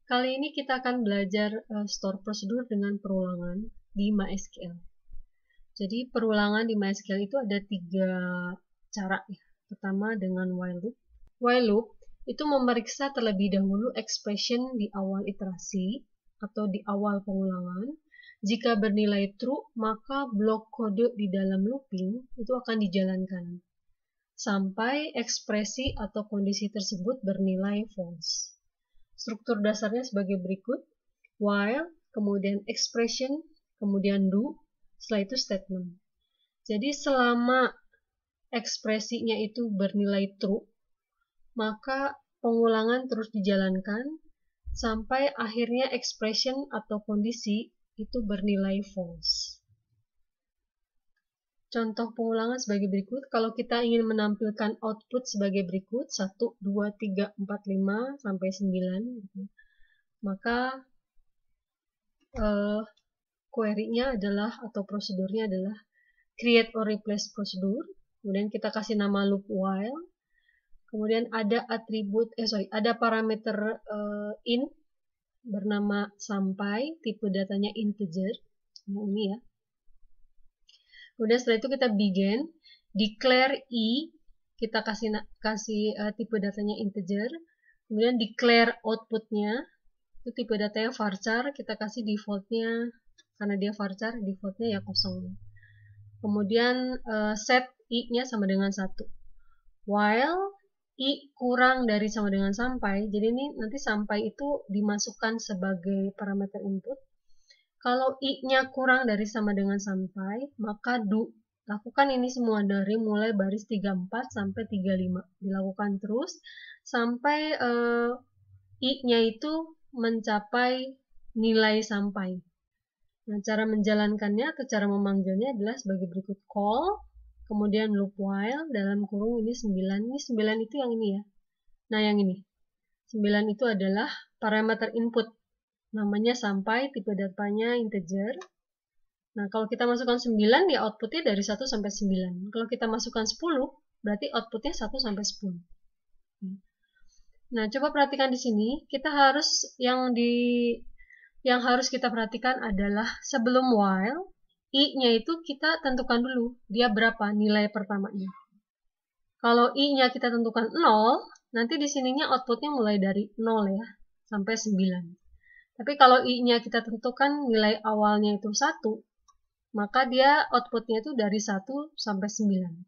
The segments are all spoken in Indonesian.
Kali ini kita akan belajar store prosedur dengan perulangan di MySQL. Jadi perulangan di MySQL itu ada 3 cara ya. Pertama dengan while loop. While loop itu memeriksa terlebih dahulu expression di awal iterasi atau di awal pengulangan. Jika bernilai true, maka blok kode di dalam looping itu akan dijalankan sampai ekspresi atau kondisi tersebut bernilai false. Struktur dasarnya sebagai berikut: while, kemudian expression, kemudian do, setelah itu statement. Jadi selama ekspresinya itu bernilai true, maka pengulangan terus dijalankan sampai akhirnya expression atau kondisi itu bernilai false. Contoh pengulangan sebagai berikut. Kalau kita ingin menampilkan output sebagai berikut, 1, 2, 3, 4, 5, sampai 9, maka query-nya adalah, atau prosedurnya adalah create or replace prosedur. Kemudian kita kasih nama loop while. Kemudian ada ada parameter in bernama sampai, tipe datanya integer. Nah, ini ya. Kemudian setelah itu kita begin, declare i, kita kasih tipe datanya integer. Kemudian declare outputnya, itu tipe datanya varchar, kita kasih defaultnya, karena dia varchar, defaultnya ya kosong. Kemudian set i-nya sama dengan 1. While i kurang dari sama dengan sampai, jadi ini nanti sampai itu dimasukkan sebagai parameter input. Kalau i-nya kurang dari sama dengan sampai, maka do. Lakukan ini semua dari mulai baris 34 sampai 35. Dilakukan terus sampai i-nya itu mencapai nilai sampai. Nah, cara menjalankannya atau cara memanggilnya adalah sebagai berikut: call, kemudian loop while, dalam kurung ini 9. Ini 9 itu yang ini ya. Nah, yang ini. 9 itu adalah parameter input. Namanya sampai, tipe datanya integer. Nah, kalau kita masukkan 9, ya outputnya dari 1 sampai 9. Kalau kita masukkan 10, berarti outputnya 1 sampai 10. Nah, coba perhatikan di sini, kita harus yang harus kita perhatikan adalah sebelum while, i-nya itu kita tentukan dulu, dia berapa nilai pertamanya. Kalau i-nya kita tentukan 0, nanti di sininya outputnya mulai dari 0 ya, sampai 9. Tapi kalau i-nya kita tentukan nilai awalnya itu 1, maka dia outputnya itu dari 1 sampai 9.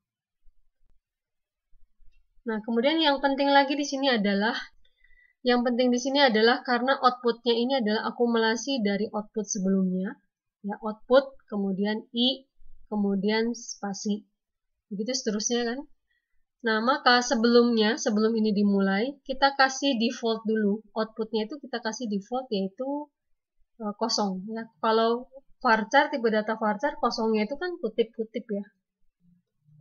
Nah, kemudian yang penting lagi di sini adalah, karena outputnya ini adalah akumulasi dari output sebelumnya, ya, output, kemudian i, kemudian spasi, begitu seterusnya kan. Nah, maka sebelum ini dimulai, kita kasih default dulu. Outputnya itu kita kasih default, yaitu kosong. Ya. Kalau varchar, tipe data varchar, kosongnya itu kan kutip-kutip ya.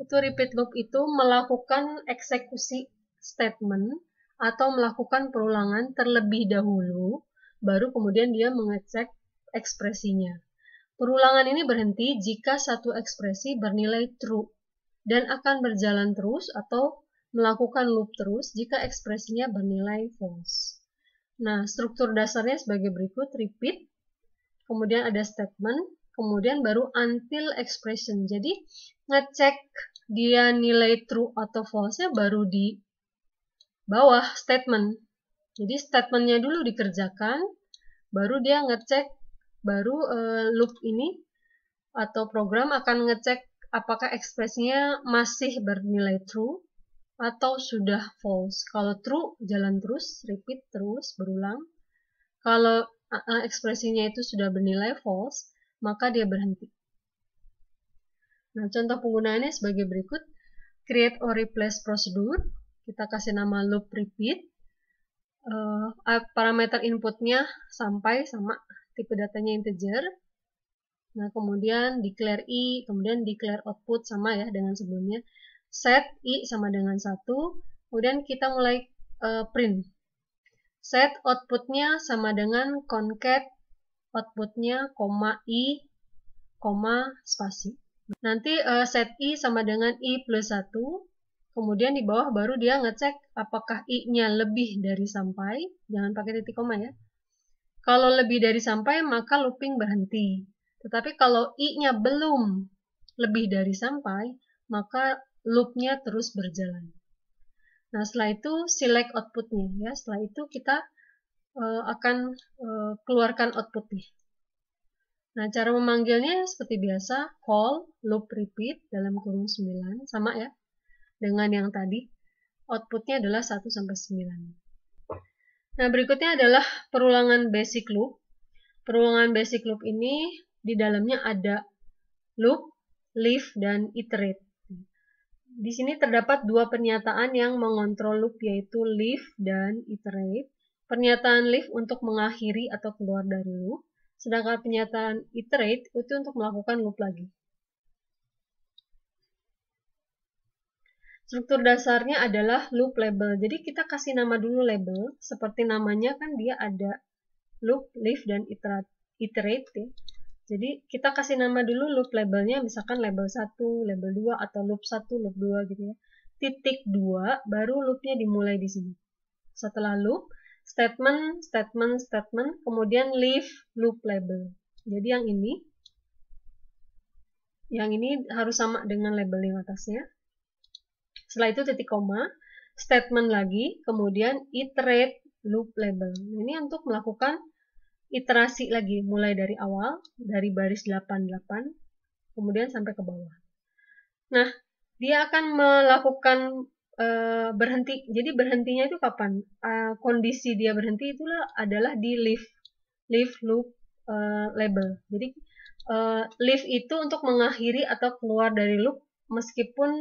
Itu repeat loop itu melakukan eksekusi statement atau melakukan perulangan terlebih dahulu, baru kemudian dia mengecek ekspresinya. Perulangan ini berhenti jika satu ekspresi bernilai true dan akan berjalan terus atau melakukan loop terus jika ekspresinya bernilai false. Nah, struktur dasarnya sebagai berikut: repeat, kemudian ada statement, kemudian baru until expression. Jadi, ngecek dia nilai true atau false-nya baru di bawah statement. Jadi, statement-nya dulu dikerjakan, baru dia ngecek, baru loop ini atau program akan ngecek apakah ekspresinya masih bernilai true atau sudah false. Kalau true, jalan terus, repeat terus, berulang. Kalau ekspresinya itu sudah bernilai false, maka dia berhenti. Nah, contoh penggunaannya sebagai berikut: create or replace prosedur, kita kasih nama loop repeat, parameter inputnya sampai sama, tipe datanya integer. Nah, kemudian declare i, kemudian declare output sama ya dengan sebelumnya. Set i sama dengan 1, kemudian kita mulai print. Set outputnya sama dengan concat outputnya, koma i, koma spasi. Nanti set i sama dengan i plus 1, kemudian di bawah baru dia ngecek apakah i-nya lebih dari sampai, jangan pakai titik koma ya. Kalau lebih dari sampai, maka looping berhenti. Tetapi kalau i-nya belum lebih dari sampai, maka loop-nya terus berjalan. Nah, setelah itu select output-nya ya. Setelah itu kita akan keluarkan output-nya. Nah, cara memanggilnya seperti biasa, call, loop repeat dalam kurung 9, sama ya dengan yang tadi. Outputnya adalah 1 sampai 9. Nah, berikutnya adalah perulangan basic loop. Perulangan basic loop ini di dalamnya ada loop, live, dan iterate. Di sini terdapat dua pernyataan yang mengontrol loop, yaitu live dan iterate. Pernyataan live untuk mengakhiri atau keluar dari loop, sedangkan pernyataan iterate itu untuk melakukan loop lagi. Struktur dasarnya adalah loop label. Jadi kita kasih nama dulu label, seperti namanya kan dia ada loop, live, dan iterate ya. Jadi kita kasih nama dulu loop labelnya, misalkan label 1, label 2, atau loop 1, loop 2 gitu ya. Titik 2, baru loopnya dimulai di sini. Setelah loop, statement, kemudian live loop label. Jadi yang ini harus sama dengan label yang atasnya. Setelah itu titik koma, statement lagi, kemudian iterate loop label. Ini untuk melakukan iterasi lagi, mulai dari awal, dari baris 88, kemudian sampai ke bawah. Nah, dia akan melakukan berhenti. Jadi berhentinya itu kapan? Kondisi dia berhenti itulah adalah di live loop label. Jadi live itu untuk mengakhiri atau keluar dari loop, meskipun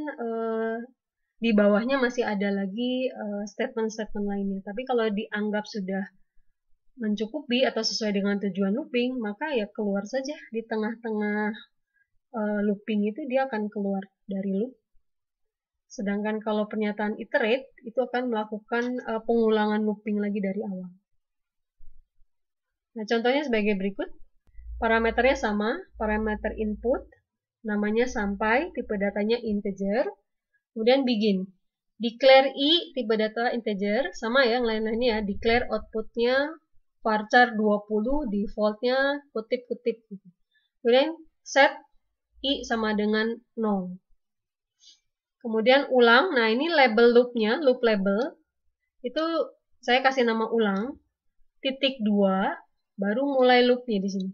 di bawahnya masih ada lagi statement-statement lainnya. Tapi kalau dianggap sudah mencukupi atau sesuai dengan tujuan looping, maka ya keluar saja di tengah-tengah looping itu dia akan keluar dari loop. Sedangkan kalau pernyataan iterate itu akan melakukan pengulangan looping lagi dari awal. Nah, contohnya sebagai berikut. Parameternya sama, parameter input, namanya sampai, tipe datanya integer, kemudian begin. Declare i, tipe data integer, sama ya yang lain-lainnya ya. Declare outputnya varchar 20, defaultnya kutip-kutip. Kemudian set i sama dengan 0. Kemudian ulang, nah ini label loopnya, loop label, itu saya kasih nama ulang, titik 2, baru mulai loopnya di sini.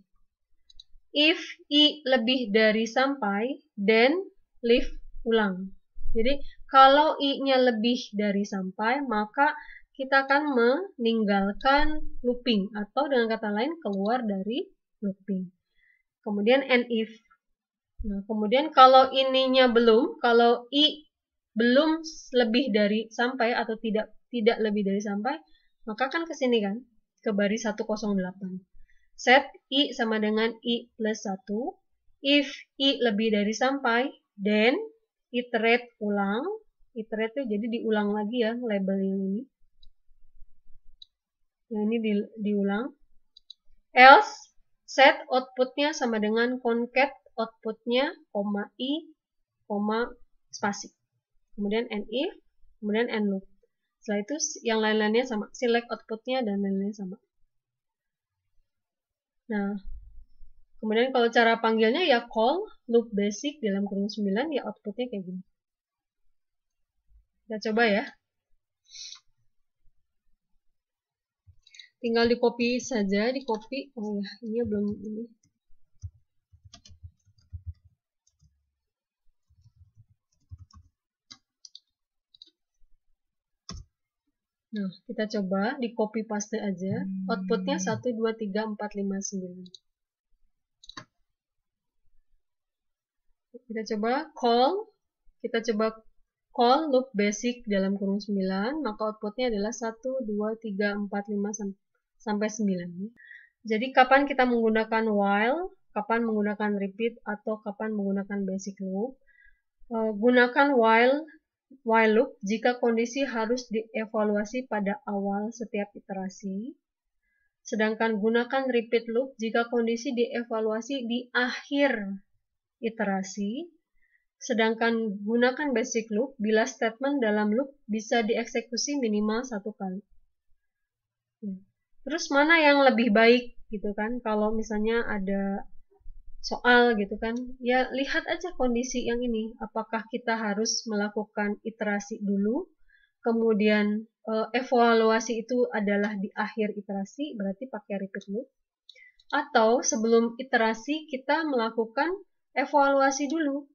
If i lebih dari sampai, then leave ulang. Jadi kalau i-nya lebih dari sampai, maka kita akan meninggalkan looping, atau dengan kata lain keluar dari looping. Kemudian end if. Nah, kemudian kalau ininya belum, kalau i belum lebih dari sampai atau tidak lebih dari sampai, maka kan ke sini kan, ke baris 108. Set i sama dengan i plus 1. If i lebih dari sampai, then iterate ulang. Iterate itu jadi diulang lagi ya label yang ini. Yang ini diulang. Else, set outputnya sama dengan concat outputnya, koma i, koma spasi. Kemudian end if, kemudian end loop. Setelah itu yang lain-lainnya sama. Select outputnya dan lain-lainnya sama. Nah, kemudian kalau cara panggilnya ya call loop basic dalam kurung 9, ya outputnya kayak gini. Kita coba ya. Tinggal di copy saja, di copy. Oh ya, ini belum ini. Nah, kita coba di copy paste aja. Outputnya 1, 2, 3, 4, 5, 9. Kita coba call loop basic dalam kurung 9, maka outputnya adalah 1, 2, 3, 4, 5, sampai 9. Jadi kapan kita menggunakan while, kapan menggunakan repeat, atau kapan menggunakan basic loop. Gunakan while loop jika kondisi harus dievaluasi pada awal setiap iterasi. Sedangkan gunakan repeat loop jika kondisi dievaluasi di akhir iterasi. Sedangkan gunakan basic loop bila statement dalam loop bisa dieksekusi minimal 1 kali. Terus mana yang lebih baik gitu kan? Kalau misalnya ada soal gitu kan, ya lihat aja kondisi yang ini. Apakah kita harus melakukan iterasi dulu, kemudian evaluasi itu adalah di akhir iterasi, berarti pakai repeat loop. Atau sebelum iterasi kita melakukan evaluasi dulu,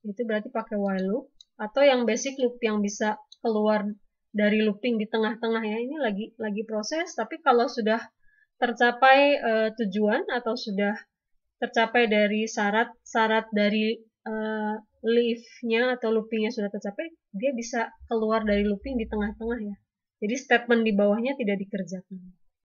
itu berarti pakai while loop. Atau yang basic loop yang bisa keluar dari looping di tengah-tengah ya, ini lagi proses, tapi kalau sudah tercapai tujuan atau sudah tercapai dari syarat dari leaf-nya atau loopingnya sudah tercapai, dia bisa keluar dari looping di tengah-tengah ya. Jadi statement di bawahnya tidak dikerjakan.